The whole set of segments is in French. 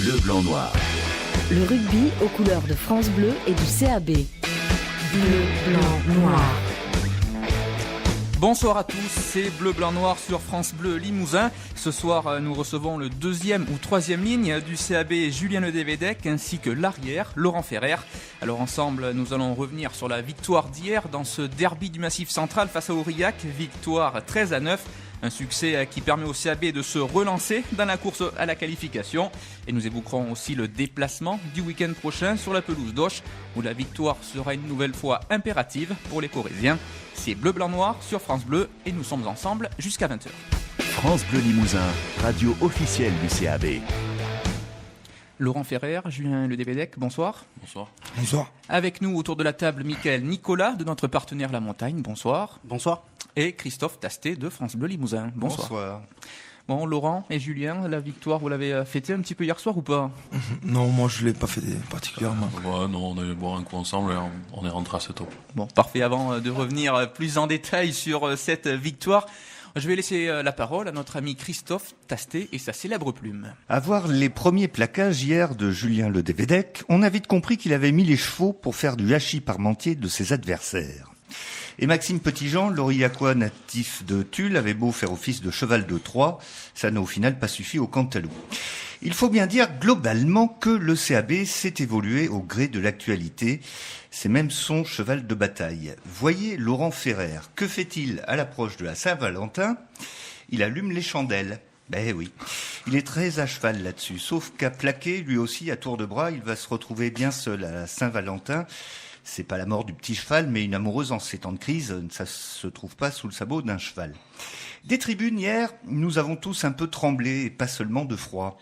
Bleu, blanc, noir. Le rugby aux couleurs de France Bleu et du CAB. Bleu, blanc, noir. Bonsoir à tous, c'est Bleu, Blanc, Noir sur France Bleu Limousin. Ce soir, nous recevons le deuxième ou troisième ligne du CAB, Julien Ledévédec, ainsi que l'arrière, Laurent Ferrer. Alors ensemble, nous allons revenir sur la victoire d'hier dans ce derby du Massif Central face à Aurillac. Victoire 13-9. Un succès qui permet au CAB de se relancer dans la course à la qualification. Et nous évoquerons aussi le déplacement du week-end prochain sur la pelouse d'Auch, où la victoire sera une nouvelle fois impérative pour les Corésiens. C'est Bleu, Blanc, Noir sur France Bleu et nous sommes ensemble jusqu'à 20h. France Bleu Limousin, radio officielle du CAB. Laurent Ferrer, Julien Ledévédec, bonsoir. Bonsoir. Bonsoir. Avec nous autour de la table, Michael Nicolas de notre partenaire La Montagne, bonsoir. Bonsoir. Et Christophe Tastet de France Bleu Limousin, bonsoir. Bonsoir. Bon, Laurent et Julien, la victoire, vous l'avez fêtée un petit peu hier soir ou pas ? Non, moi je ne l'ai pas fêtée particulièrement. Ouais, non, on a eu boire un coup ensemble et on est rentré assez tôt. Bon, parfait. Avant de revenir plus en détail sur cette victoire, je vais laisser la parole à notre ami Christophe Tastet et sa célèbre plume. À voir les premiers plaquages hier de Julien Ledévédec, on a vite compris qu'il avait mis les chevaux pour faire du hachis parmentier de ses adversaires. Et Maxime Petitjean, l'Aurillacois natif de Tulle, avait beau faire office de cheval de Troie, ça n'a au final pas suffi au Cantalou. Il faut bien dire globalement que le CAB s'est évolué au gré de l'actualité. C'est même son cheval de bataille. Voyez Laurent Ferrer. Que fait-il à l'approche de la Saint-Valentin ? Il allume les chandelles. Ben oui, il est très à cheval là-dessus. Sauf qu'à plaquer, lui aussi, à tour de bras, il va se retrouver bien seul à la Saint-Valentin. C'est pas la mort du petit cheval, mais une amoureuse en ces temps de crise, ça se trouve pas sous le sabot d'un cheval. Des tribunes hier, nous avons tous un peu tremblé, et pas seulement de froid.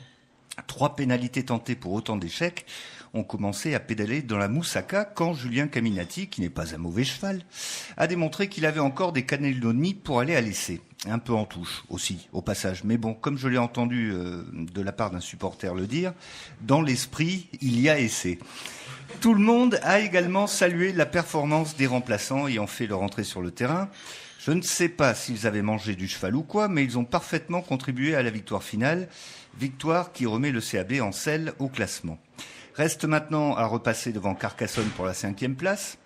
3 pénalités tentées pour autant d'échecs ont commencé à pédaler dans la moussaka quand Julien Caminati, qui n'est pas un mauvais cheval, a démontré qu'il avait encore des cannelloni pour aller à l'essai. Un peu en touche aussi, au passage. Mais bon, comme je l'ai entendu de la part d'un supporter le dire, dans l'esprit, il y a essai. Tout le monde a également salué la performance des remplaçants ayant fait leur entrée sur le terrain. Je ne sais pas s'ils avaient mangé du cheval ou quoi, mais ils ont parfaitement contribué à la victoire finale. Victoire qui remet le CAB en selle au classement. Reste maintenant à repasser devant Carcassonne pour la 5e place.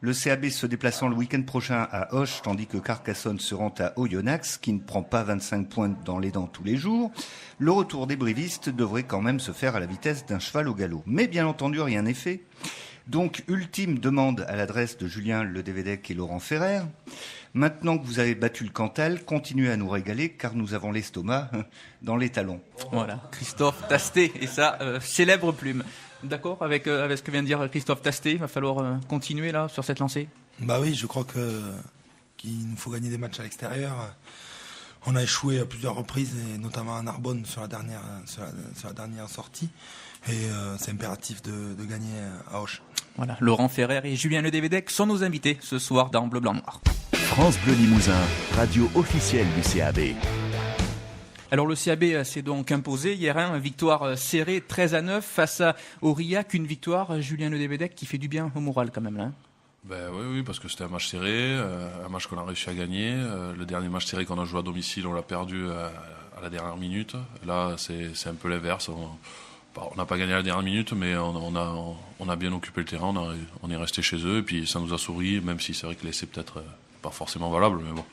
Le CAB se déplaçant le week-end prochain à Auch, tandis que Carcassonne se rend à Oyonnax, qui ne prend pas 25 points dans les dents tous les jours. Le retour des brivistes devrait quand même se faire à la vitesse d'un cheval au galop. Mais bien entendu, rien n'est fait. Donc, ultime demande à l'adresse de Julien Ledévédec et Laurent Ferrer. Maintenant que vous avez battu le Cantal, continuez à nous régaler, car nous avons l'estomac dans les talons. Voilà, Christophe Tastet et sa célèbre plume. D'accord avec ce que vient de dire Christophe Tastet, il va falloir continuer là sur cette lancée. Bah oui, je crois qu'il nous faut gagner des matchs à l'extérieur. On a échoué à plusieurs reprises, et notamment à Narbonne sur la dernière sortie. Et c'est impératif de gagner à Auch. Voilà, Laurent Ferrer et Julien Ledévédec sont nos invités ce soir dans Bleu, Blanc, Noir. France Bleu Limousin, radio officielle du CAB. Alors le CAB s'est donc imposé hier, victoire serrée 13-9 face à Aurillac, une victoire, Julien Ledévédec, qui fait du bien au moral quand même là. Ben oui, parce que c'était un match serré, un match qu'on a réussi à gagner. Le dernier match serré qu'on a joué à domicile, on l'a perdu à la dernière minute. Là, c'est un peu l'inverse. On n'a pas gagné à la dernière minute, mais on a bien occupé le terrain, on est resté chez eux, et puis ça nous a souri, même si c'est vrai que l'essai peut-être pas forcément valable, mais bon.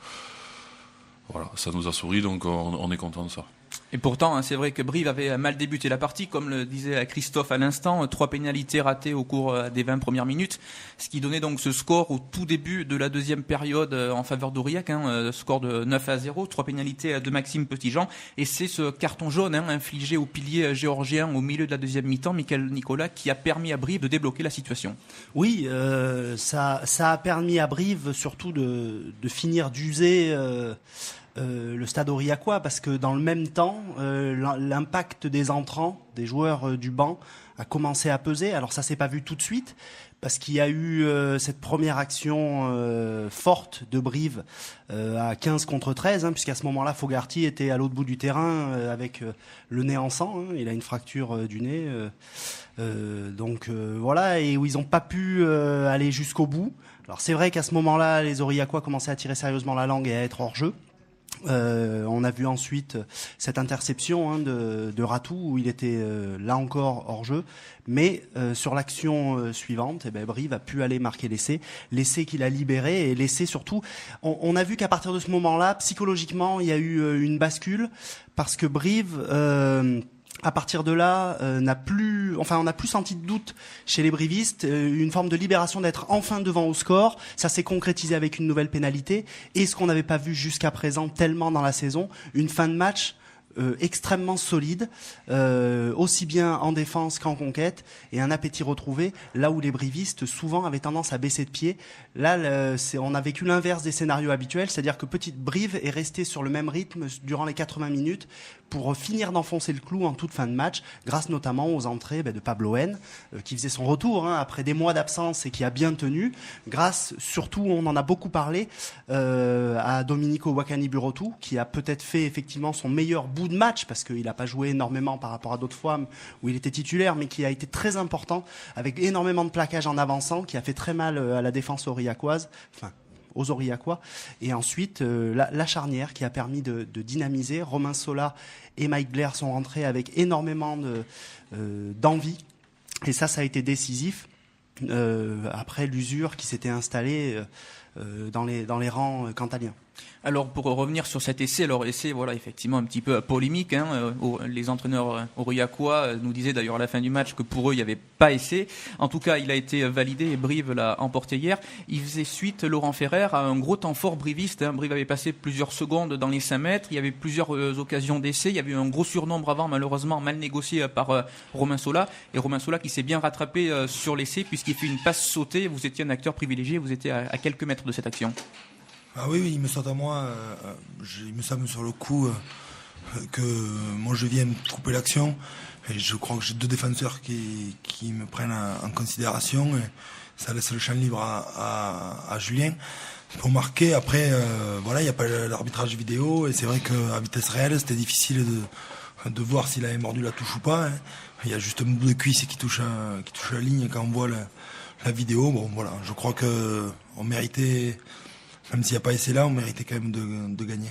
Voilà, ça nous a souri, donc on est content de ça. Et pourtant, c'est vrai que Brive avait mal débuté la partie, comme le disait Christophe à l'instant, 3 pénalités ratées au cours des 20 premières minutes, ce qui donnait donc ce score au tout début de la deuxième période en faveur d'Aurillac, score de 9-0, 3 pénalités de Maxime Petitjean, et c'est ce carton jaune infligé au pilier géorgien au milieu de la deuxième mi-temps, Michael Nicolas, qui a permis à Brive de débloquer la situation. Oui, ça a permis à Brive surtout de finir d'user le stade aurillacois, parce que dans le même temps, l'impact des entrants, des joueurs du banc, a commencé à peser. Alors ça s'est pas vu tout de suite, parce qu'il y a eu cette première action forte de Brive à 15 contre 13, puisqu'à ce moment-là, Fogarty était à l'autre bout du terrain avec le nez en sang. Il a une fracture du nez. Voilà, et où ils n'ont pas pu aller jusqu'au bout. Alors c'est vrai qu'à ce moment-là, les Aurillacois commençaient à tirer sérieusement la langue et à être hors jeu. On a vu ensuite cette interception de Ratou où il était là encore hors jeu, mais sur l'action suivante, Brive a pu aller marquer l'essai qu'il a libéré et l'essai surtout. On a vu qu'à partir de ce moment-là, psychologiquement, il y a eu une bascule parce que Brive à partir de là, on n'a plus senti de doute chez les brivistes, une forme de libération d'être enfin devant au score. Ça s'est concrétisé avec une nouvelle pénalité et ce qu'on n'avait pas vu jusqu'à présent tellement dans la saison, une fin de match extrêmement solide, aussi bien en défense qu'en conquête, et un appétit retrouvé là où les brivistes souvent avaient tendance à baisser de pied. Là, on a vécu l'inverse des scénarios habituels, c'est-à-dire que Petite Brive est restée sur le même rythme durant les 80 minutes pour finir d'enfoncer le clou en toute fin de match, grâce notamment aux entrées de Pablo N, qui faisait son retour après des mois d'absence et qui a bien tenu, grâce surtout, on en a beaucoup parlé, à Domenico Wakani-Burotu, qui a peut-être fait effectivement son meilleur bout de match, parce qu'il n'a pas joué énormément par rapport à d'autres fois où il était titulaire, mais qui a été très important, avec énormément de plaquages en avançant, qui a fait très mal à la défense aurillacoise, aux Aurillacois, et ensuite la charnière qui a permis de dynamiser. Romain Sola et Mike Blair sont rentrés avec énormément d'envie, et ça a été décisif après l'usure qui s'était installée dans les rangs cantaliens. Alors pour revenir sur cet essai, voilà effectivement un petit peu polémique. Les entraîneurs aurillacois nous disaient d'ailleurs à la fin du match que pour eux il n'y avait pas essai. En tout cas, il a été validé et Brive l'a emporté hier. Il faisait suite, Laurent Ferrer, à un gros temps fort briviste. Brive avait passé plusieurs secondes dans les 5 mètres. Il y avait plusieurs occasions d'essai. Il y avait eu un gros surnombre avant, malheureusement mal négocié par Romain Sola. Et Romain Sola qui s'est bien rattrapé sur l'essai puisqu'il fait une passe sautée. Vous étiez un acteur privilégié, vous étiez à quelques mètres de cette action. Ah oui, il me saute à moi. Il me semble sur le coup que moi je viens me couper l'action. Et je crois que j'ai 2 défenseurs qui me prennent en considération. Et ça laisse le champ libre à Julien pour marquer. Après, il n'y a pas l'arbitrage vidéo. Et c'est vrai qu'à vitesse réelle, c'était difficile de voir s'il avait mordu la touche ou pas. Il y a juste un bout de cuisse qui touche la ligne quand on voit la vidéo. Bon, voilà, je crois qu'on méritait... Même s'il n'y a pas essai là, on méritait quand même de gagner.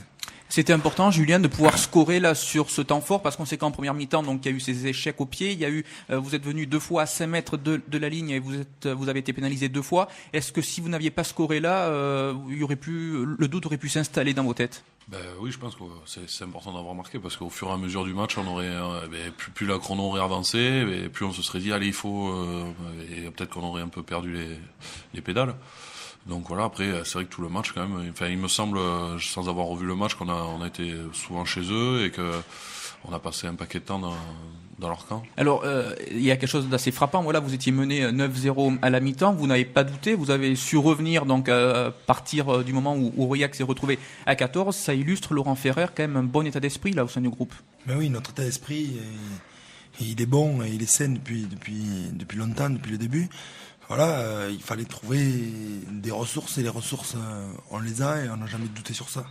C'était important, Julien, de pouvoir scorer là sur ce temps fort, parce qu'on sait qu'en première mi-temps, donc il y a eu ces échecs au pied, vous êtes venu 2 fois à 5 mètres de la ligne et vous avez été pénalisé 2 fois. Est-ce que si vous n'aviez pas scoré là, le doute aurait pu s'installer dans vos têtes? Oui, je pense que c'est important d'avoir marqué, parce qu'au fur et à mesure du match, on aurait plus la chrono aurait avancé, et plus on se serait dit allez, il faut, et peut-être qu'on aurait un peu perdu les pédales. Donc voilà, après c'est vrai que tout le match quand même, il me semble, sans avoir revu le match, qu'on a été souvent chez eux et que on a passé un paquet de temps dans leur camp. Alors il y a quelque chose d'assez frappant. Voilà, vous étiez mené 9-0 à la mi-temps, vous n'avez pas douté, vous avez su revenir donc à partir du moment où Aurillac s'est retrouvé à 14. Ça illustre, Laurent Ferrer, quand même un bon état d'esprit là au sein du groupe. Ben oui, notre état d'esprit, il est bon et il est sain depuis longtemps, depuis le début. Voilà, il fallait trouver des ressources et les ressources, on les a et on n'a jamais douté sur ça.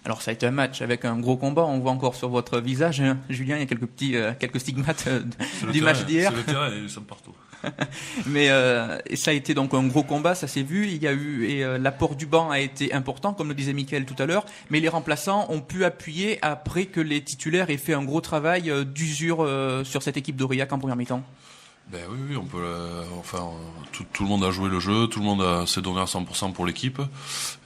Alors ça a été un match avec un gros combat, on voit encore sur votre visage, Julien, il y a quelques stigmates du match d'hier. C'est le terrain, ils sont partout. Mais ça a été donc un gros combat, ça s'est vu. Il y a eu l'apport du banc a été important, comme le disait Mickaël tout à l'heure. Mais les remplaçants ont pu appuyer après que les titulaires aient fait un gros travail d'usure sur cette équipe d'Aurillac en première mi-temps. Oui, on peut. Tout le monde a joué le jeu, tout le monde s'est donné à 100% pour l'équipe.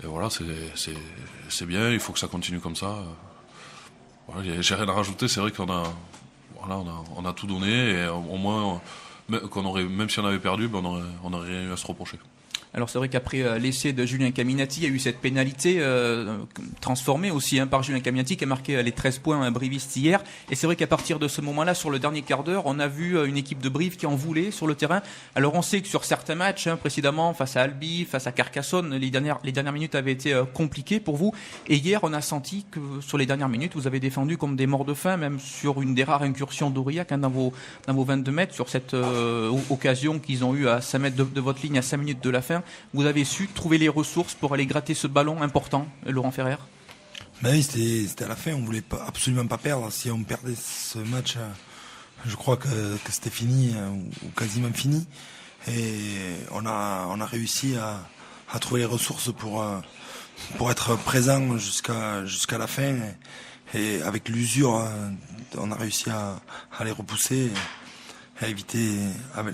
Et voilà, c'est bien. Il faut que ça continue comme ça. Voilà, j'ai rien à rajouter. C'est vrai qu'on a tout donné et au moins même si on avait perdu, on aurait rien eu à se reprocher. Alors c'est vrai qu'après l'essai de Julien Caminati, il y a eu cette pénalité transformée aussi par Julien Caminati qui a marqué les 13 points brivistes hier. Et c'est vrai qu'à partir de ce moment-là, sur le dernier quart d'heure, on a vu une équipe de Brive qui en voulait sur le terrain. Alors on sait que sur certains matchs précédemment, face à Albi, face à Carcassonne, les dernières minutes avaient été compliquées pour vous. Et hier, on a senti que sur les dernières minutes, vous avez défendu comme des morts de faim, même sur une des rares incursions d'Aurillac dans vos 22 mètres, sur cette occasion qu'ils ont eu à 5 mètres de votre ligne à 5 minutes de la fin. Vous avez su trouver les ressources pour aller gratter ce ballon important, Laurent Ferrer? Oui, c'était à la fin, on voulait absolument pas perdre. Si on perdait ce match, je crois que c'était fini, ou quasiment fini. Et on a réussi à trouver les ressources pour pour être présent jusqu'à la fin. Et avec l'usure, on a réussi à les repousser et à éviter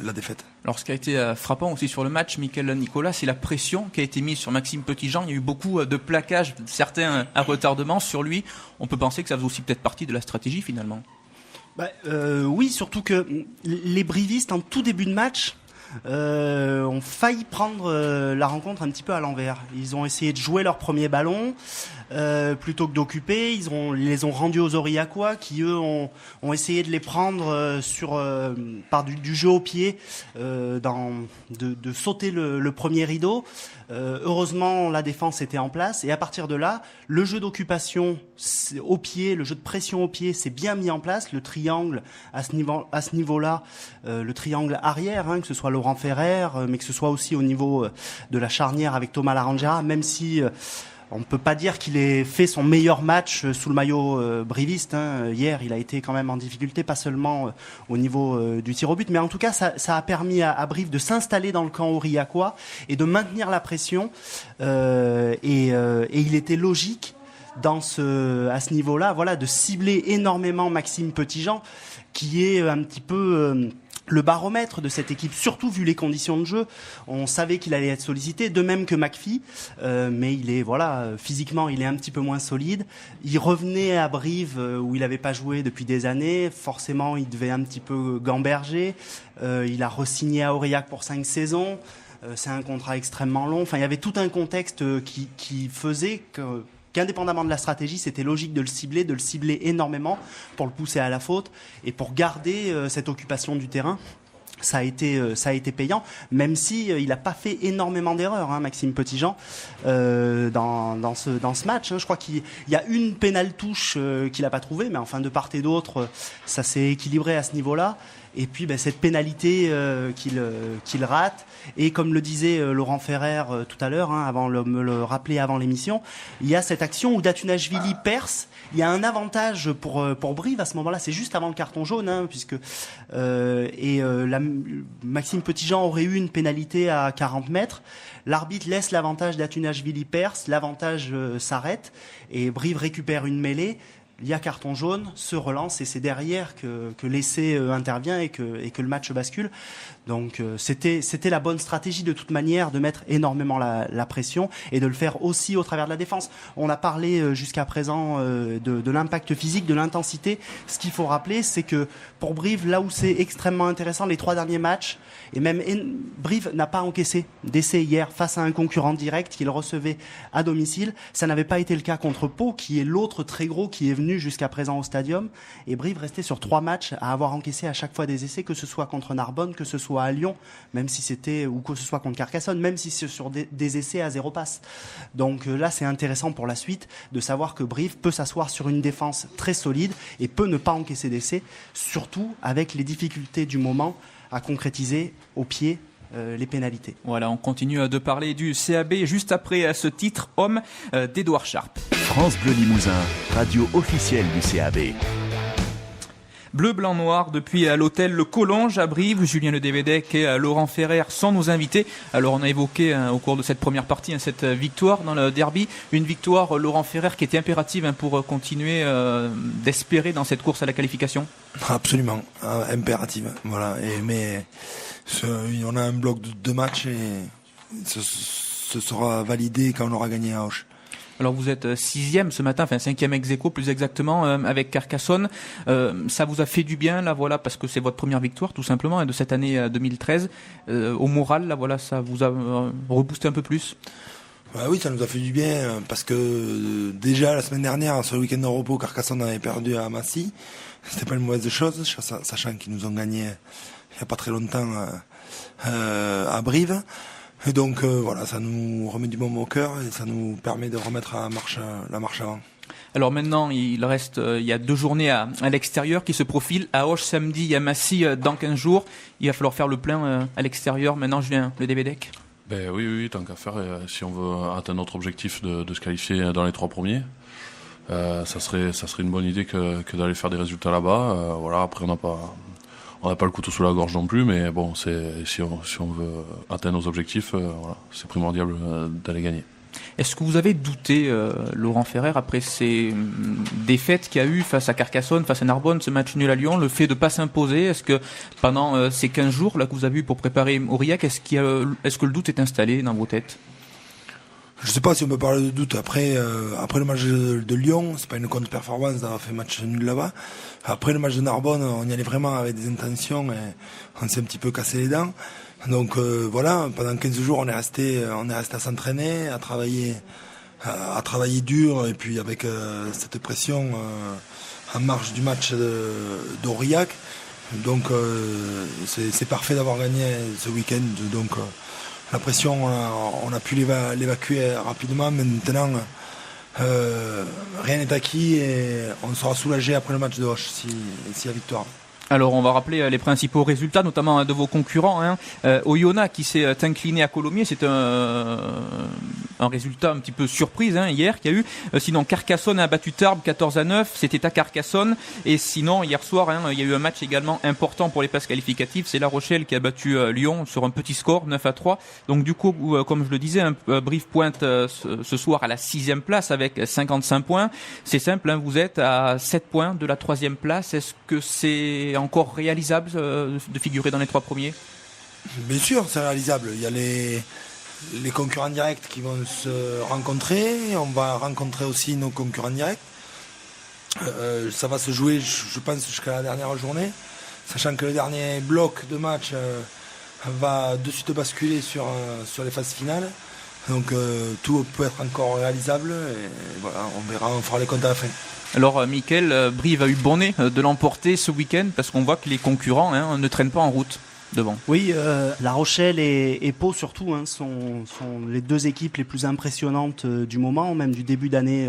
la défaite. Alors ce qui a été frappant aussi sur le match, Mickaël Nicolas, c'est la pression qui a été mise sur Maxime Petitjean. Il y a eu beaucoup de plaquages, certains à retardement sur lui. On peut penser que ça faisait aussi peut-être partie de la stratégie finalement. Oui, surtout que les brivistes en tout début de match ont failli prendre la rencontre un petit peu à l'envers. Ils ont essayé de jouer leur premier ballon plutôt que d'occuper. Ils les ont rendus aux Aurillacois qui eux ont essayé de les prendre par du jeu au pied, de sauter le premier rideau. Heureusement, la défense était en place et à partir de là, le jeu d'occupation au pied, le jeu de pression au pied s'est bien mis en place. Le triangle à ce niveau-là, le triangle arrière, que ce soit Laurent Ferrer, mais que ce soit aussi au niveau de la charnière avec Thomas Larangera, même si on ne peut pas dire qu'il ait fait son meilleur match sous le maillot briviste. Hier, il a été quand même en difficulté, pas seulement au niveau du tir au but, mais en tout cas, ça a permis à Brive de s'installer dans le camp aurillacois et de maintenir la pression. Et il était logique à ce niveau-là, de cibler énormément Maxime Petitjean, qui est un petit peu le baromètre de cette équipe, surtout vu les conditions de jeu. On savait qu'il allait être sollicité, de même que McPhee, mais il est physiquement il est un petit peu moins solide. Il revenait à Brive où il n'avait pas joué depuis des années. Forcément, il devait un petit peu gamberger. Il a re-signé à Aurillac pour 5 saisons. C'est un contrat extrêmement long. Enfin, il y avait tout un contexte qui faisait qu'indépendamment de la stratégie, c'était logique de le cibler énormément pour le pousser à la faute et pour garder cette occupation du terrain. Ça a été payant, même si il n'a pas fait énormément d'erreurs, Maxime Petitjean, dans ce match. Je crois qu'il y a une pénale touche qu'il n'a pas trouvée, mais enfin de part et d'autre, ça s'est équilibré à ce niveau-là. Et puis cette pénalité qu'il rate. Et comme le disait Laurent Ferrer tout à l'heure, avant me le rappeler avant l'émission, il y a cette action où Datunashvili perce. Il y a un avantage pour Brive à ce moment-là. C'est juste avant le carton jaune, puisque Maxime Petitjean aurait eu une pénalité à 40 mètres. L'arbitre laisse l'avantage Datunashvili perce. L'avantage s'arrête et Brive récupère une mêlée. Il y a carton jaune, se relance et c'est derrière que l'essai intervient et que le match bascule. Donc c'était la bonne stratégie de toute manière de mettre énormément la pression et de le faire aussi au travers de la défense. On a parlé jusqu'à présent de l'impact physique, de l'intensité. Ce qu'il faut rappeler, c'est que pour Brive, là où c'est extrêmement intéressant, les 3 derniers matchs, et même Brive n'a pas encaissé d'essai hier face à un concurrent direct qu'il recevait à domicile. Ça n'avait pas été le cas contre Pau, qui est l'autre très gros qui est venu jusqu'à présent au stadium. Et Brive restait sur 3 matchs à avoir encaissé à chaque fois des essais, que ce soit contre Narbonne, que ce soit à Lyon, même si ou que ce soit contre Carcassonne, même si c'est sur des essais à 0 passe. Donc là, c'est intéressant pour la suite de savoir que Brive peut s'asseoir sur une défense très solide et peut ne pas encaisser d'essais, surtout avec les difficultés du moment à concrétiser au pied les pénalités. Voilà, on continue de parler du CAB juste après ce titre homme d'Edouard Sharp. France Bleu Limousin, radio officielle du CAB. Bleu, blanc, noir, depuis l'hôtel Le Collonge à Brive, Julien Ledévédec et Laurent Ferrer sont nos invités. Alors on a évoqué au cours de cette première partie cette victoire dans le derby, une victoire, Laurent Ferrer, qui était impérative pour continuer d'espérer dans cette course à la qualification. Absolument, impérative. Voilà. Mais on a un bloc de 2 matchs et ce sera validé quand on aura gagné à Auch. Alors vous êtes 6e ce matin, enfin 5e ex-aequo plus exactement, avec Carcassonne. Ça vous a fait du bien, là, voilà, parce que c'est votre première victoire, tout simplement, de cette année 2013. Au moral, là, voilà, ça vous a reboosté un peu plus? Oui, ça nous a fait du bien, parce que déjà la semaine dernière, sur le week-end de repos, Carcassonne avait perdu à Massy. C'était pas une mauvaise chose, sachant qu'ils nous ont gagné il y a pas très longtemps à Brive. Et donc voilà, ça nous remet du baume au cœur et ça nous permet de remettre la marche avant. Alors maintenant, il y a 2 journées à l'extérieur qui se profilent. À Auch samedi, à Massy dans 15 jours. Il va falloir faire le plein à l'extérieur. Maintenant, Julien Ledévédec. Oui, tant qu'à faire, si on veut atteindre notre objectif de se qualifier dans les 3 premiers, ça serait une bonne idée que d'aller faire des résultats là-bas. Voilà, après on n'a pas le couteau sous la gorge non plus, mais bon, si on veut atteindre nos objectifs, voilà, c'est primordial d'aller gagner. Est-ce que vous avez douté, Laurent Ferrer, après ces défaites qu'il y a eu face à Carcassonne, face à Narbonne, ce match nul à Lyon, le fait de pas s'imposer? Est-ce que pendant ces 15 jours là que vous avez eu pour préparer Aurillac, est-ce que le doute est installé dans vos têtes? Je sais pas si on peut parler de doute. Après le match de Lyon, c'est pas une contre-performance d'avoir fait match nul là-bas. Après le match de Narbonne, on y allait vraiment avec des intentions et on s'est un petit peu cassé les dents. Donc voilà, pendant 15 jours, on est resté à s'entraîner, à travailler dur, et puis avec cette pression en marge du match d'Aurillac. Donc c'est parfait d'avoir gagné ce week-end. Donc la pression, on a pu l'évacuer rapidement. Maintenant, rien n'est acquis et on sera soulagé après le match de Auch s'il y a victoire. Alors on va rappeler les principaux résultats, notamment de vos concurrents. Oyonnax qui s'est incliné à Colomiers, c'est un résultat un petit peu surprise hier qu'il y a eu. Sinon Carcassonne a battu Tarbes 14-9, c'était à Carcassonne. Et sinon hier soir, il y a eu un match également important pour les places qualificatives, c'est La Rochelle qui a battu Lyon sur un petit score 9-3. Donc du coup, comme je le disais, Brive pointe ce soir à la 6e place avec 55 points. C'est simple, vous êtes à 7 points de la 3e place. Est-ce que c'est encore réalisable de figurer dans les 3 premiers? Bien sûr, c'est réalisable. Il y a les concurrents directs qui vont se rencontrer. On va rencontrer aussi nos concurrents directs. Ça va se jouer, je pense, jusqu'à la dernière journée, sachant que le dernier bloc de match va de suite basculer sur les phases finales. Donc tout peut être encore réalisable. Et voilà, on verra, on fera les comptes à la fin. Alors Mickaël, Brive a eu bon nez de l'emporter ce week-end parce qu'on voit que les concurrents ne traînent pas en route devant. Oui, La Rochelle et Pau surtout sont les 2 équipes les plus impressionnantes du moment, même du début d'année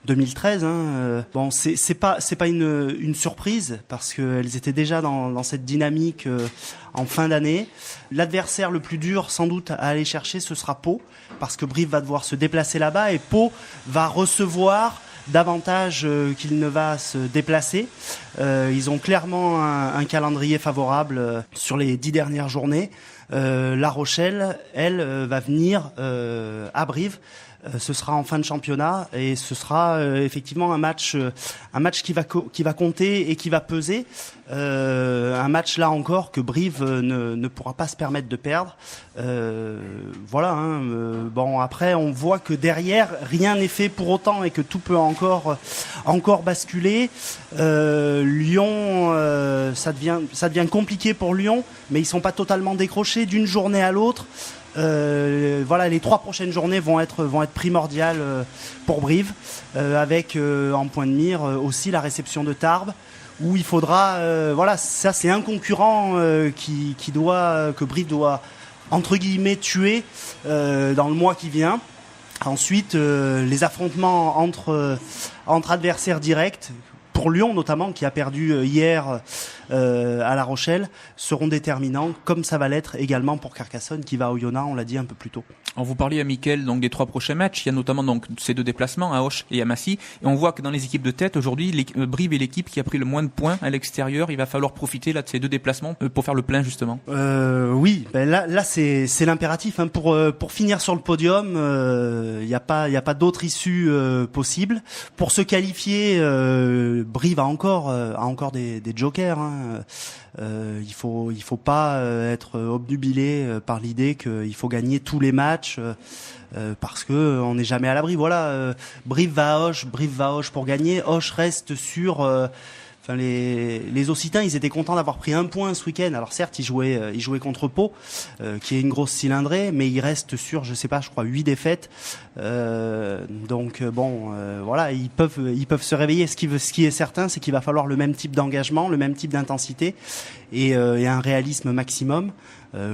2013. Bon, c'est pas une surprise parce qu'elles étaient déjà dans cette dynamique en fin d'année. L'adversaire le plus dur sans doute à aller chercher, ce sera Pau, parce que Brive va devoir se déplacer là-bas et Pau va recevoir davantage qu'il ne va se déplacer. Ils ont clairement un calendrier favorable sur les 10 dernières journées. La Rochelle, elle, va venir à Brive. Ce sera en fin de championnat et ce sera effectivement un match qui va compter et qui va peser. Un match là encore que Brive ne pourra pas se permettre de perdre. Voilà. Bon, après on voit que derrière rien n'est fait pour autant et que tout peut encore basculer. Lyon, ça devient compliqué pour Lyon, mais ils sont pas totalement décrochés d'une journée à l'autre. Voilà, les 3 prochaines journées vont être primordiales pour Brive, avec en point de mire aussi la réception de Tarbes, où il faudra, voilà, ça c'est un concurrent que Brive doit entre guillemets tuer dans le mois qui vient. Ensuite, les affrontements entre adversaires directs, pour Lyon notamment, qui a perdu hier à La Rochelle, seront déterminants, comme ça va l'être également pour Carcassonne, qui va à Oyonnax, on l'a dit un peu plus tôt. Vous parliez à Mickaël donc des 3 prochains matchs. Il y a notamment donc ces 2 déplacements à Auch et à Massy. Et on voit que dans les équipes de tête aujourd'hui, Brive est l'équipe qui a pris le moins de points à l'extérieur. Il va falloir profiter là de ces 2 déplacements pour faire le plein justement. Oui, là c'est l'impératif pour finir sur le podium. Il y a pas d'autre issue possible. Pour se qualifier, Brive a encore des jokers. Il faut pas être obnubilé par l'idée qu'il faut gagner tous les matchs parce que on n'est jamais à l'abri. Voilà, Brive va à Auch pour gagner. Auch reste sur les Occitans, ils étaient contents d'avoir pris 1 point ce week-end. Alors certes, ils jouaient contre Pau, qui est une grosse cylindrée, mais ils restent sur, je crois 8 défaites. Donc bon, voilà, ils peuvent se réveiller. Ce qui est certain, c'est qu'il va falloir le même type d'engagement, le même type d'intensité et un réalisme maximum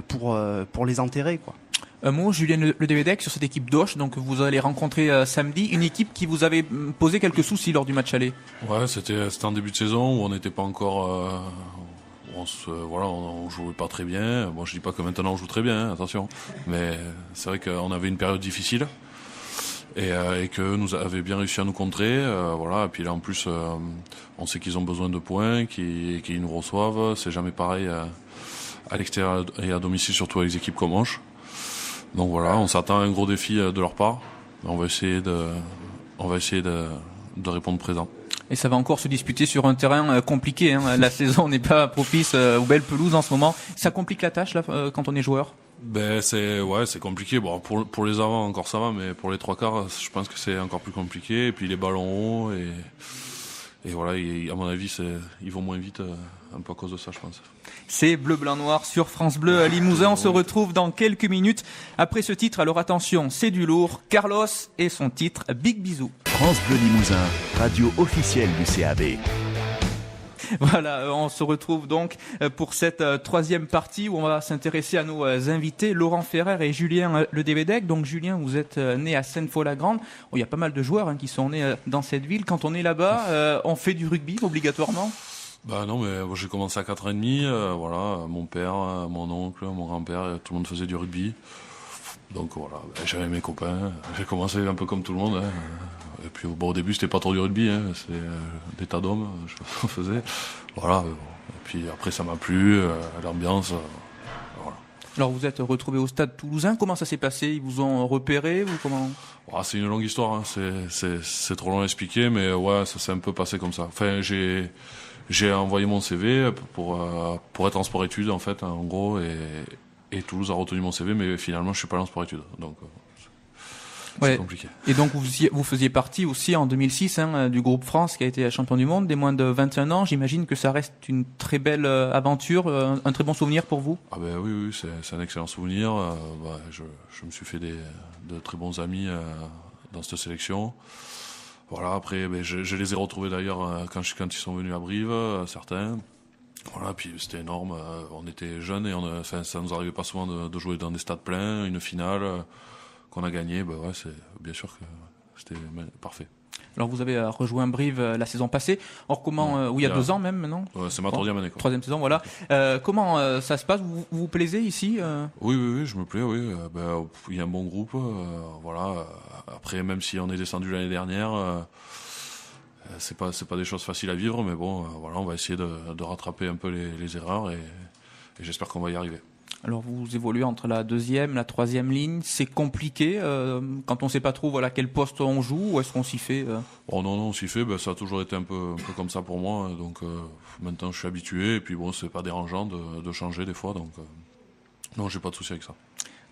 pour les enterrer, quoi. Un mot, Julien Ledévédec, sur cette équipe d'Auch, donc vous allez rencontrer samedi, une équipe qui vous avait posé quelques soucis lors du match aller. Ouais, c'était en début de saison où on n'était pas encore, on jouait pas très bien. Bon, je dis pas que maintenant on joue très bien, attention, mais c'est vrai qu'on avait une période difficile et que nous avaient bien réussi à nous contrer, voilà. Et puis là en plus, on sait qu'ils ont besoin de points, qu'ils nous reçoivent. C'est jamais pareil à l'extérieur et à domicile, surtout avec des équipes comme Auch. Donc voilà, on s'attend à un gros défi de leur part. on va essayer de répondre présent. Et ça va encore se disputer sur un terrain compliqué. La saison n'est pas propice aux belles pelouses en ce moment. Ça complique la tâche là, quand on est joueur. C'est compliqué. Bon, pour les avants encore ça va, mais pour les trois quarts, je pense que c'est encore plus compliqué. Et puis les ballons hauts et voilà, à mon avis, ils vont moins vite un peu à cause de ça, je pense. C'est Bleu, Blanc, Noir sur France Bleu à Limousin. On se retrouve dans quelques minutes après ce titre. Alors attention, c'est du lourd. Carlos et son titre Big Bisou. France Bleu Limousin, radio officielle du CAB. Voilà, on se retrouve donc pour cette troisième partie où on va s'intéresser à nos invités, Laurent Ferrer et Julien Ledévédec. Donc Julien, vous êtes né à Sainte-Foy-la-Grande. Il y a pas mal de joueurs qui sont nés dans cette ville. Quand on est là-bas, on fait du rugby obligatoirement? Non, mais j'ai commencé à 4 ans et demi. Voilà, mon père, mon oncle, mon grand-père, tout le monde faisait du rugby. Donc voilà, j'avais mes copains. J'ai commencé un peu comme tout le monde. Et puis au début, c'était pas trop du rugby, c'est des tas d'hommes, je faisais. Voilà. Et puis après, ça m'a plu, l'ambiance. Voilà. Alors vous êtes retrouvé au Stade Toulousain. Comment ça s'est passé? Ils vous ont repéré ou comment? C'est une longue histoire. C'est trop long à expliquer, mais ouais, ça s'est un peu passé comme ça. Enfin, j'ai envoyé mon CV pour être en sport-études en fait, en gros, et Toulouse a retenu mon CV, mais finalement, je suis pas allé en sport-études, donc. C'est compliqué. Et donc vous faisiez partie aussi en 2006 du groupe France qui a été champion du monde des moins de 21 ans. J'imagine que ça reste une très belle aventure, un très bon souvenir pour vous. Oui, c'est un excellent souvenir. Je me suis fait de très bons amis dans cette sélection. Voilà, après je les ai retrouvés d'ailleurs quand ils sont venus à Brive, certains. Voilà, puis c'était énorme. On était jeunes et ça nous arrivait pas souvent de jouer dans des stades pleins, une finale. Qu'on a gagné, c'est bien sûr que c'était parfait. Alors vous avez rejoint Brive la saison passée. Or comment, il y a 2 ans même maintenant. C'est ma troisième année. Troisième saison, voilà. Comment ça se passe? Vous vous plaisez ici? Oui, je me plais. Oui, il y a un bon groupe. Voilà. Après, même si on est descendu l'année dernière, c'est pas des choses faciles à vivre, mais bon, voilà, on va essayer de rattraper un peu les erreurs et j'espère qu'on va y arriver. Alors vous évoluez entre la 2e, la 3e ligne, c'est compliqué quand on ne sait pas trop quel poste on joue, ou est-ce qu'on s'y fait non, on s'y fait, ça a toujours été un peu comme ça pour moi, donc maintenant je suis habitué, et puis bon, c'est pas dérangeant de changer des fois, donc non, j'ai pas de souci avec ça.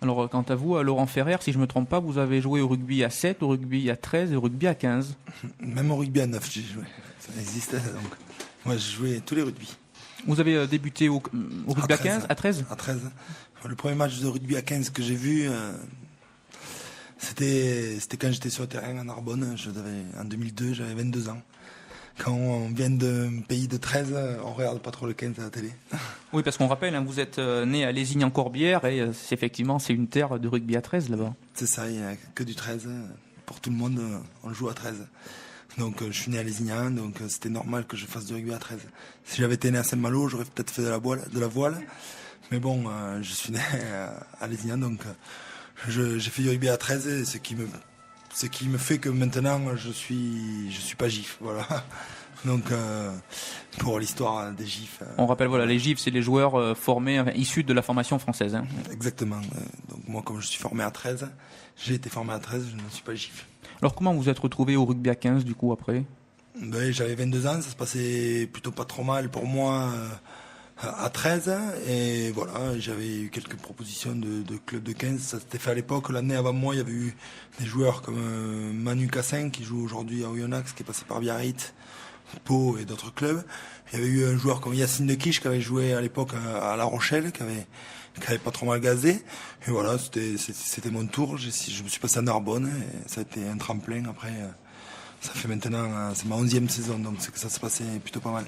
Alors quant à vous, Laurent Ferrer, si je me trompe pas, vous avez joué au rugby à 7, au rugby à 13 et au rugby à 15. Même au rugby à 9 j'ai joué, ça existait, donc moi j'ai joué tous les rugby. Vous avez débuté au rugby à 15, à 13 ? À 13. Le premier match de rugby à 15 que j'ai vu, c'était quand j'étais sur le terrain à Narbonne. En 2002, j'avais 22 ans. Quand on vient d'un pays de 13, on regarde pas trop le 15 à la télé. Oui, parce qu'on rappelle, vous êtes né à Lézignan-Corbière et c'est une terre de rugby à 13 là-bas. C'est ça, il n'y a que du 13. Pour tout le monde, on joue à 13. Donc je suis né à Lézignan, donc c'était normal que je fasse du rugby à 13. Si j'avais été né à Saint-Malo, j'aurais peut-être fait de la voile. Mais bon, je suis né à Lézignan, donc j'ai fait du rugby à 13, et ce qui me fait que maintenant je suis pas gif, voilà. Donc pour l'histoire des gifs. On rappelle, les gifs, c'est les joueurs issus de la formation française. Exactement. Donc moi, comme je suis formé à 13, j'ai été formé à 13, je ne suis pas gif. Alors comment vous êtes retrouvé au rugby à 15 du coup après? J'avais 22 ans, ça se passait plutôt pas trop mal pour moi à 13, et voilà, j'avais eu quelques propositions de clubs de 15, ça s'était fait à l'époque. L'année avant moi, il y avait eu des joueurs comme Manu Cassin qui joue aujourd'hui à Oyonnax, qui est passé par Biarritz, Pau et d'autres clubs. Il y avait eu un joueur comme Yacine Dequiche qui avait joué à l'époque à La Rochelle, qui avait pas trop mal gazé. Et voilà, c'était mon tour. Je me suis passé à Narbonne et ça a été un tremplin. Après, ça fait maintenant, c'est ma 11e saison, donc c'est que ça se passait plutôt pas mal.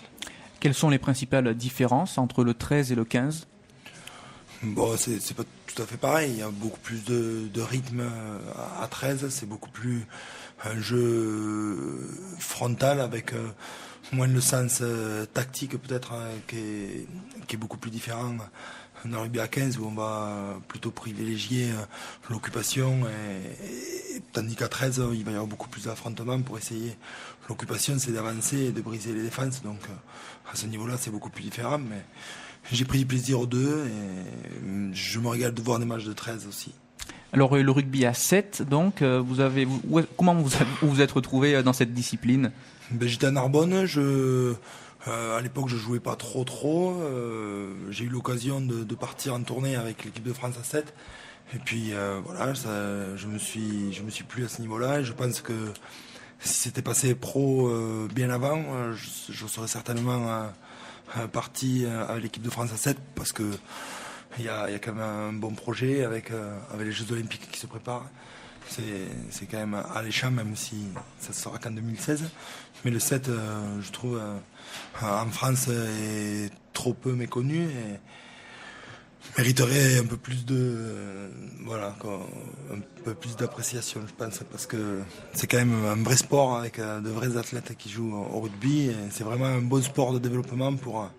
Quelles sont les principales différences entre le 13 et le 15 ? Bon, c'est pas tout à fait pareil. Il y a beaucoup plus de rythme à 13. C'est beaucoup plus un jeu frontal avec moins le sens tactique peut-être qui est beaucoup plus différent dans le rugby à 15, où on va plutôt privilégier l'occupation, et tandis qu'à 13 il va y avoir beaucoup plus d'affrontements pour essayer. L'occupation, c'est d'avancer et de briser les défenses, donc à ce niveau-là c'est beaucoup plus différent, mais j'ai pris du plaisir aux deux et je me régale de voir des matchs de 13 aussi. Alors le rugby à 7, donc comment vous êtes retrouvé dans cette discipline? J'étais à Narbonne, à l'époque je jouais pas trop, j'ai eu l'occasion de partir en tournée avec l'équipe de France à 7, et puis voilà, je me suis plu à ce niveau-là, et je pense que si c'était passé pro bien avant, je serais certainement parti avec l'équipe de France à 7, parce que il y a quand même un bon projet avec les Jeux Olympiques qui se préparent. C'est quand même alléchant, même si ça sera qu'en 2016. Mais le 7, je trouve, en France, est trop peu méconnu et mériterait un peu plus un peu plus d'appréciation, je pense, parce que c'est quand même un vrai sport avec de vrais athlètes qui jouent au rugby. Et c'est vraiment un bon sport de développement pour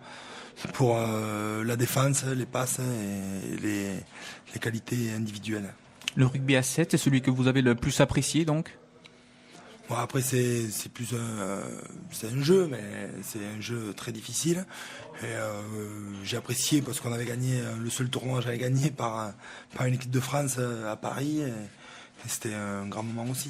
la défense, les passes et les qualités individuelles. Le rugby à 7, c'est celui que vous avez le plus apprécié, donc? Bon, après, c'est plus c'est un jeu, mais c'est un jeu très difficile. Et j'ai apprécié parce qu'on avait gagné le seul tournoi que j'avais gagné par une équipe de France à Paris. Et c'était un grand moment aussi.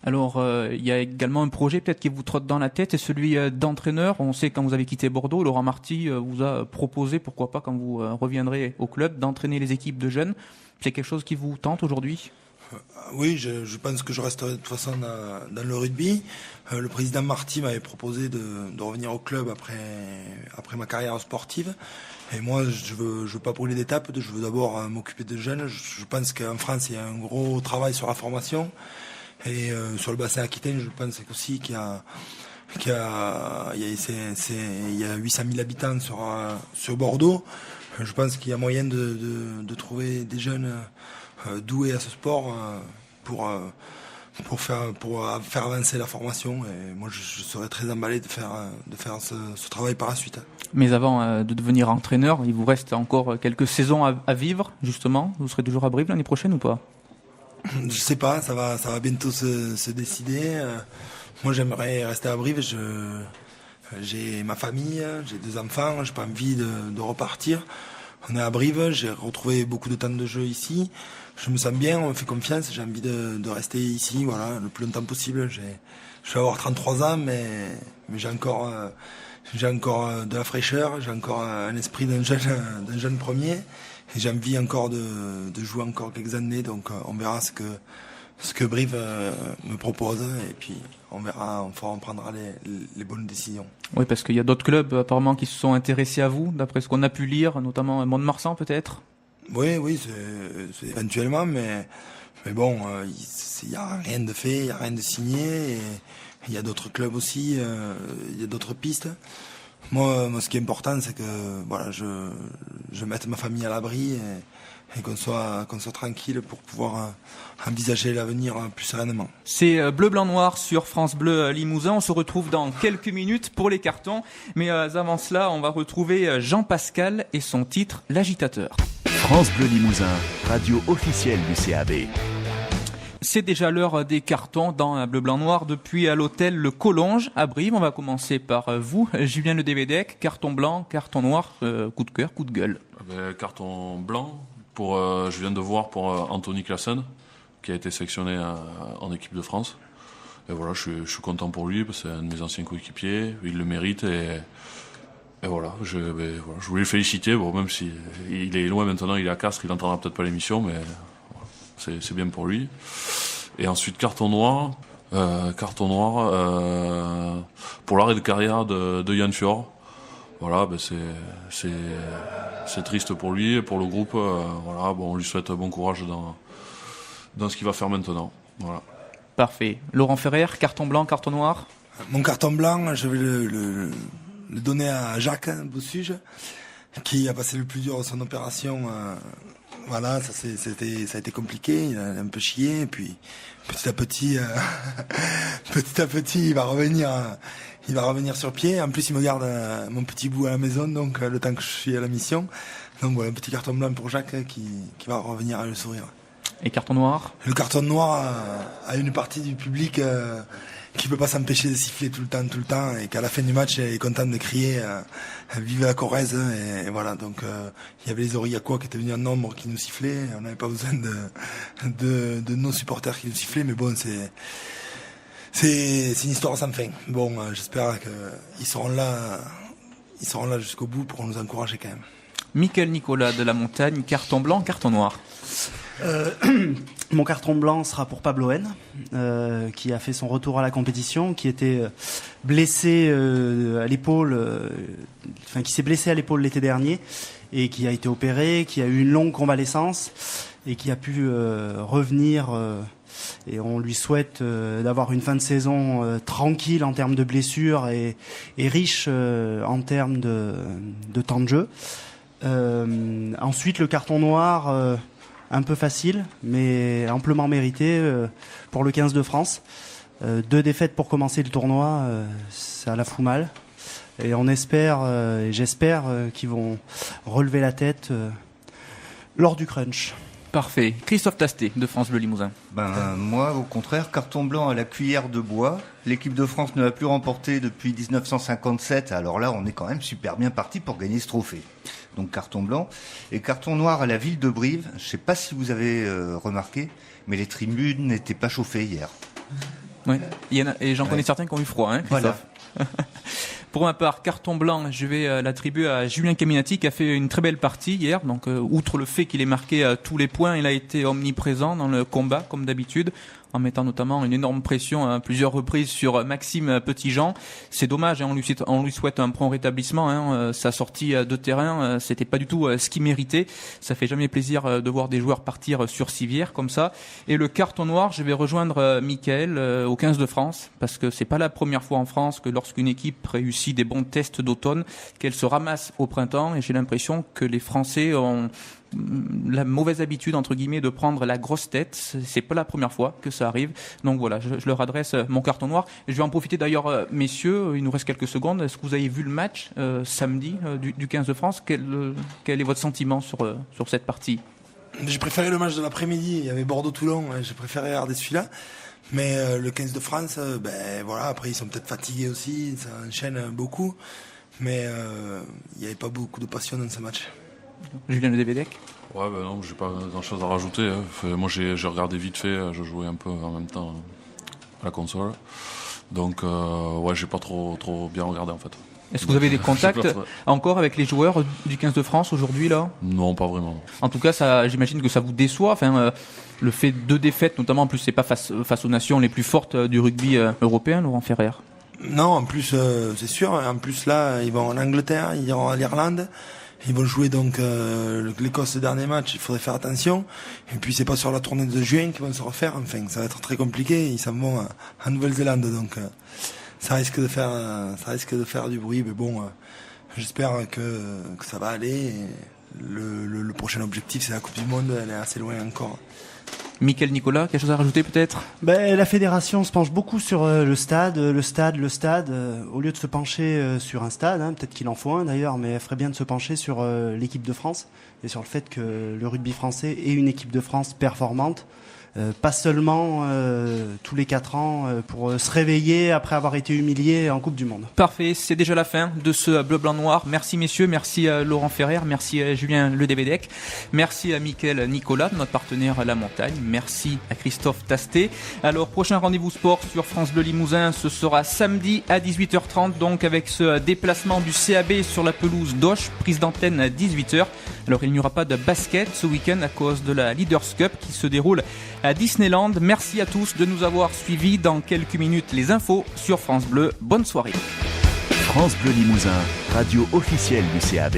Alors, il y a également un projet peut-être qui vous trotte dans la tête, c'est celui d'entraîneur. On sait quand vous avez quitté Bordeaux, Laurent Marty vous a proposé, pourquoi pas, quand vous reviendrez au club, d'entraîner les équipes de jeunes. C'est quelque chose qui vous tente aujourd'hui? Oui, je pense que je resterai de toute façon dans le rugby. Le président Marty m'avait proposé de revenir au club après ma carrière sportive. Et moi, je veux pas brûler d'étapes. Je veux d'abord m'occuper de jeunes. Je pense qu'en France, il y a un gros travail sur la formation. Et sur le bassin aquitaine, je pense aussi qu'il y a 800 000 habitants sur Bordeaux. Je pense qu'il y a moyen de trouver des jeunes doués à ce sport pour faire avancer la formation. Et moi, je serais très emballé de faire ce travail par la suite. Mais avant de devenir entraîneur, il vous reste encore quelques saisons à vivre, justement. Vous serez toujours à Brive l'année prochaine ou pas? Je sais pas, ça va bientôt se décider. Moi, j'aimerais rester à Brive. J'ai ma famille, j'ai 2 enfants, j'ai pas envie de repartir. On est à Brive, j'ai retrouvé beaucoup de temps de jeu ici. Je me sens bien, on me fait confiance, j'ai envie de rester ici, voilà, le plus longtemps possible. Je vais avoir 33 ans, mais j'ai encore de la fraîcheur, j'ai encore un esprit d'un jeune premier. Et j'ai envie encore de jouer encore quelques années, donc on verra ce que Brive me propose, et puis on prendra les bonnes décisions. Oui, parce qu'il y a d'autres clubs apparemment qui se sont intéressés à vous, d'après ce qu'on a pu lire, notamment Mont-de-Marsan peut-être. Oui, c'est éventuellement, mais bon, il n'y a rien de fait, il n'y a rien de signé, et il y a d'autres clubs aussi, il y a d'autres pistes. Moi, ce qui est important, c'est que voilà, je mette ma famille à l'abri et qu'on soit tranquille pour pouvoir envisager l'avenir plus sereinement. C'est Bleu, Blanc, Noir sur France Bleu Limousin. On se retrouve dans quelques minutes pour les cartons. Mais avant cela, on va retrouver Jean-Pascal et son titre, L'Agitateur. France Bleu Limousin, radio officielle du CAB. C'est déjà l'heure des cartons dans Bleu, Blanc, Noir depuis l'hôtel Le Collonges à Brive. On va commencer par vous, Julien Le Dévédec. Carton blanc, carton noir, coup de cœur, coup de gueule. Carton blanc, je viens de voir pour Anthony Classen, qui a été sélectionné en équipe de France. Et voilà, je suis content pour lui, parce que c'est un de mes anciens coéquipiers, il le mérite, et voilà, je voulais le féliciter, bon, même si il est loin maintenant, il est à Castres, il n'entendra peut-être pas l'émission, mais c'est bien pour lui. Et ensuite, carton noir pour l'arrêt de carrière de Yann Fior. Voilà, c'est triste pour lui et pour le groupe. Voilà, bon, on lui souhaite bon courage dans ce qu'il va faire maintenant. Voilà. Parfait. Laurent Ferrer, carton blanc, carton noir. Mon carton blanc, je vais le donner à Jacques Bossuge, qui a passé le plus dur de son opération. Voilà, ça a été compliqué, il a un peu chié, et puis petit à petit, il va revenir sur pied. En plus, il me garde mon petit bout à la maison, donc le temps que je suis à la mission. Donc voilà, un petit carton blanc pour Jacques qui va revenir à le sourire. Et carton noir? Le carton noir à une partie du public qui peut pas s'empêcher de siffler tout le temps, et qu'à la fin du match, il est content de crier vive la Corrèze, et voilà. Donc il y avait les Aurillacois qui étaient venus en nombre qui nous sifflaient. On n'avait pas besoin de nos supporters qui nous sifflaient, mais bon, c'est une histoire sans fin. Bon, j'espère qu'ils seront là jusqu'au bout pour nous encourager quand même. Michael Nicolas de la Montagne, carton blanc, carton noir. Mon carton blanc sera pour Pablo N, qui a fait son retour à la compétition, qui était blessé à l'épaule, qui s'est blessé à l'épaule l'été dernier et qui a été opéré, qui a eu une longue convalescence et qui a pu revenir. Et on lui souhaite d'avoir une fin de saison tranquille en termes de blessures et riche en termes de temps de jeu. Ensuite, le carton noir, un peu facile, mais amplement mérité pour le 15 de France. 2 défaites pour commencer le tournoi, ça la fout mal. Et on espère, et j'espère, qu'ils vont relever la tête lors du crunch. Parfait. Christophe Tastet de France Bleu Limousin. Moi, au contraire, carton blanc à la cuillère de bois. L'équipe de France ne l'a plus remporté depuis 1957. Alors là, on est quand même super bien parti pour gagner ce trophée. Donc carton blanc. Et carton noir à la ville de Brive. Je ne sais pas si vous avez remarqué, mais les tribunes n'étaient pas chauffées hier. Oui, et j'en connais certains qui ont eu froid, hein, Christophe. Voilà. Pour ma part, carton blanc, je vais l'attribuer à Julien Caminati qui a fait une très belle partie hier. Donc, outre le fait qu'il ait marqué tous les points, il a été omniprésent dans le combat, comme d'habitude, en mettant notamment une énorme pression à plusieurs reprises sur Maxime Petitjean. C'est dommage, hein, on lui souhaite un prompt rétablissement. Hein, sa sortie de terrain, c'était pas du tout ce qu'il méritait. Ça fait jamais plaisir de voir des joueurs partir sur civière comme ça. Et le carton noir, je vais rejoindre Mickaël au 15 de France, parce que c'est pas la première fois en France que lorsqu'une équipe réussit des bons tests d'automne, qu'elle se ramasse au printemps. Et j'ai l'impression que les Français ont la mauvaise habitude entre guillemets de prendre la grosse tête. C'est pas la première fois que ça arrive, donc voilà, je leur adresse mon carton noir. Et je vais en profiter d'ailleurs, messieurs, il nous reste quelques secondes. Est-ce que vous avez vu le match samedi du 15 de France? Quel est votre sentiment sur cette partie? J'ai préféré le match de l'après-midi, il y avait Bordeaux-Toulon, j'ai préféré regarder celui-là. Mais le 15 de France, voilà, après ils sont peut-être fatigués aussi, ça enchaîne beaucoup, mais il n'y avait pas beaucoup de passion dans ce match. Julien Le Dévédec? Ouais, non, j'ai pas grand-chose à rajouter. Hein. Moi, j'ai regardé vite fait, je jouais un peu en même temps à la console. Donc, j'ai pas trop bien regardé en fait. Est-ce que vous avez des contacts encore avec les joueurs du 15 de France aujourd'hui là? Non, pas vraiment. En tout cas, j'imagine que ça vous déçoit. Enfin, le fait de 2 défaites, notamment en plus, c'est pas face aux nations les plus fortes du rugby européen, Laurent Ferrer. Non, en plus, c'est sûr. En plus là, ils vont en Angleterre, ils iront à l'Irlande. Ils vont jouer donc l'Écosse le dernier match, il faudrait faire attention. Et puis c'est pas sur la tournée de juin qu'ils vont se refaire, enfin ça va être très compliqué. Ils s'en vont en Nouvelle-Zélande, donc ça risque de faire du bruit, mais bon, j'espère que ça va aller. Et le prochain objectif, c'est la Coupe du Monde, elle est assez loin encore. Michael Nicolas, quelque chose à rajouter peut-être? La fédération se penche beaucoup sur le stade. Au lieu de se pencher sur un stade, hein, peut-être qu'il en faut un d'ailleurs, mais elle ferait bien de se pencher sur l'équipe de France et sur le fait que le rugby français ait une équipe de France performante. Pas seulement tous les 4 ans pour se réveiller après avoir été humilié en Coupe du Monde. Parfait, c'est déjà la fin de ce Bleu Blanc Noir. Merci messieurs, merci Laurent Ferrer, merci Julien Le Dévédec, merci à Michael Nicolas, notre partenaire à La Montagne, merci à Christophe Tastet. Alors prochain rendez-vous sport sur France Bleu Limousin, ce sera samedi à 18h30, donc avec ce déplacement du CAB sur la pelouse d'Auch, prise d'antenne à 18h. Alors il n'y aura pas de basket ce week-end à cause de la Leaders Cup qui se déroule à Disneyland. Merci à tous de nous avoir suivis. Dans quelques minutes, les infos sur France Bleu. Bonne soirée. France Bleu Limousin, radio officielle du CAB.